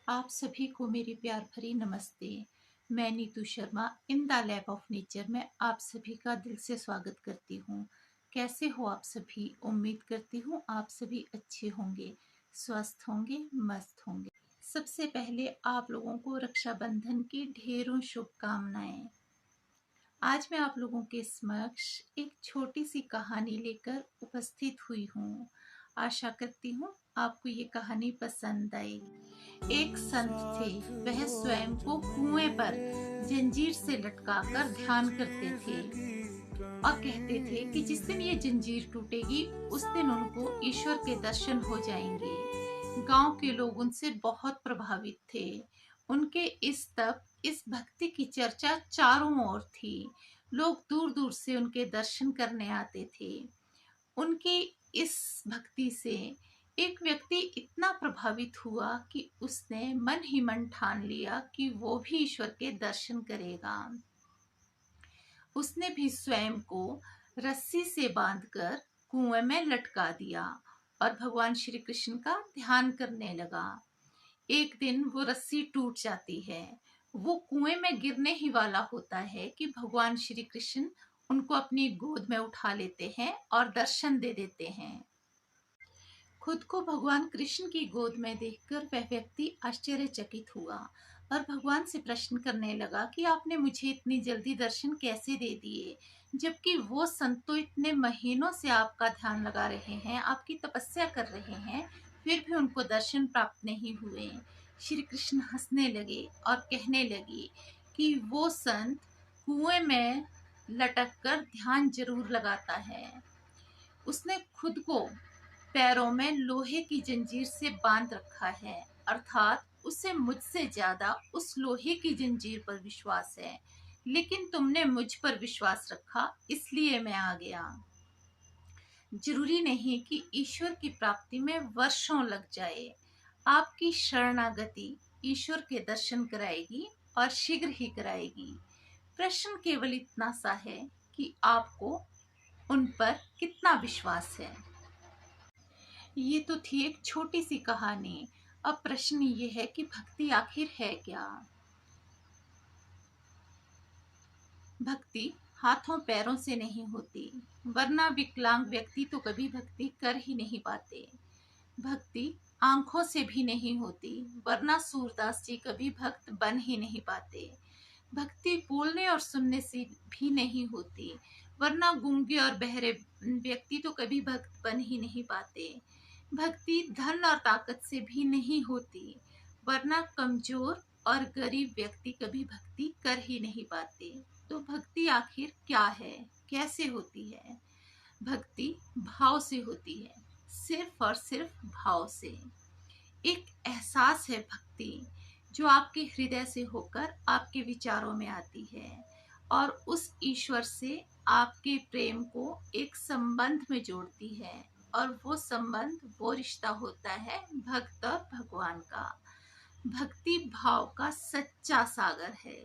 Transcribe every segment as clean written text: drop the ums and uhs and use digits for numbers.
आप सभी को मेरी प्यार भरी नमस्ते। मैं Neetu Sharma in the lab of nature में आप सभी का दिल से स्वागत करती हूँ। कैसे हो आप सभी? उम्मीद करती हूँ आप सभी अच्छे होंगे, स्वस्थ होंगे, मस्त होंगे। सबसे पहले आप लोगों को रक्षाबंधन की ढेरों शुभकामनाएं। आज मैं आप लोगों के समक्ष एक छोटी सी कहानी लेकर उपस्थित हुई हूँ। आशा करती हूँ आपको ये कहानी पसंद आएगी। एक संत थे, वह स्वयं को कुएं पर जंजीर से लटकाकर ध्यान करते थे और कहते थे कि जिस दिन ये जंजीर टूटेगी उस दिन उनको ईश्वर के दर्शन हो जाएंगे। गांव के लोग उनसे बहुत प्रभावित थे। उनके इस तप, इस भक्ति की चर्चा चारों ओर थी। लोग दूर दूर से उनके दर्शन करने आते थे। उनकी इस भक्ति से एक व्यक्ति इतना प्रभावित हुआ कि उसने मन ही मन ठान लिया कि वो भी ईश्वर के दर्शन करेगा। उसने भी स्वयं को रस्सी से बांधकर कुएं में लटका दिया और भगवान श्री कृष्ण का ध्यान करने लगा। एक दिन वो रस्सी टूट जाती है। वो कुएं में गिरने ही वाला होता है कि भगवान श्री कृष्ण उनको अपनी गोद में उठा लेते हैं और दर्शन दे देते हैं। खुद को भगवान कृष्ण की गोद में देखकर वह व्यक्ति आश्चर्यचकित हुआ और भगवान से प्रश्न करने लगा कि आपने मुझे इतनी जल्दी दर्शन कैसे दे दिए, जबकि वो संत तो इतने महीनों से आपका ध्यान लगा रहे हैं, आपकी तपस्या कर रहे हैं, फिर भी उनको दर्शन प्राप्त नहीं हुए। श्री कृष्ण हंसने लगे और कहने लगे कि वो संत कुएं में लटक कर ध्यान जरूर लगाता है। उसने खुद को पैरों में लोहे की जंजीर से बांध रखा है, अर्थात उसे मुझसे ज्यादा उस लोहे की जंजीर पर विश्वास है। लेकिन तुमने मुझ पर विश्वास रखा, इसलिए मैं आ गया। जरूरी नहीं कि ईश्वर की प्राप्ति में वर्षों लग जाए। आपकी शरणागति ईश्वर के दर्शन कराएगी और शीघ्र ही कराएगी। प्रश्न केवल इतना सा है कि आपको उन पर कितना विश्वास है। ये तो थी एक छोटी सी कहानी। अब प्रश्न ये है कि भक्ति आखिर है क्या? भक्ति हाथों पैरों से नहीं होती, वरना विकलांग व्यक्ति तो कभी भक्ति कर ही नहीं पाते। भक्ति आंखों से भी नहीं होती, वरना सूरदास जी कभी भक्त बन ही नहीं पाते। भक्ति बोलने और सुनने से भी नहीं होती, वरना गूंगे और बहरे व्यक्ति तो कभी भक्त बन ही नहीं पाते। भक्ति धन और ताकत से भी नहीं होती, वरना कमजोर और गरीब व्यक्ति कभी भक्ति कर ही नहीं पाते। तो भक्ति आखिर क्या है, कैसे होती है? भक्ति भाव से होती है, सिर्फ और सिर्फ भाव से। एक एहसास है भक्ति, जो आपके हृदय से होकर आपके विचारों में आती है और उस ईश्वर से आपके प्रेम को एक संबंध में जोड़ती है। और वो संबंध, वो रिश्ता होता है भक्त और भगवान का। भक्ति भाव का सच्चा सागर है।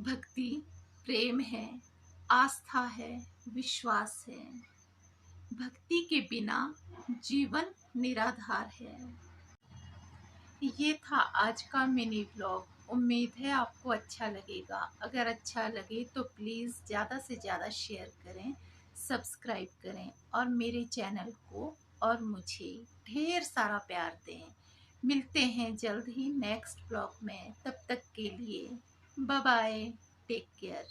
भक्ति प्रेम है, आस्था है, विश्वास है। भक्ति के बिना जीवन निराधार है। ये था आज का मिनी व्लॉग। उम्मीद है आपको अच्छा लगेगा। अगर अच्छा लगे तो प्लीज़ ज़्यादा से ज़्यादा शेयर करें, सब्सक्राइब करें और मेरे चैनल को और मुझे ढेर सारा प्यार दें। मिलते हैं जल्द ही नेक्स्ट व्लॉग में। तब तक के लिए बाय बाय, टेक केयर।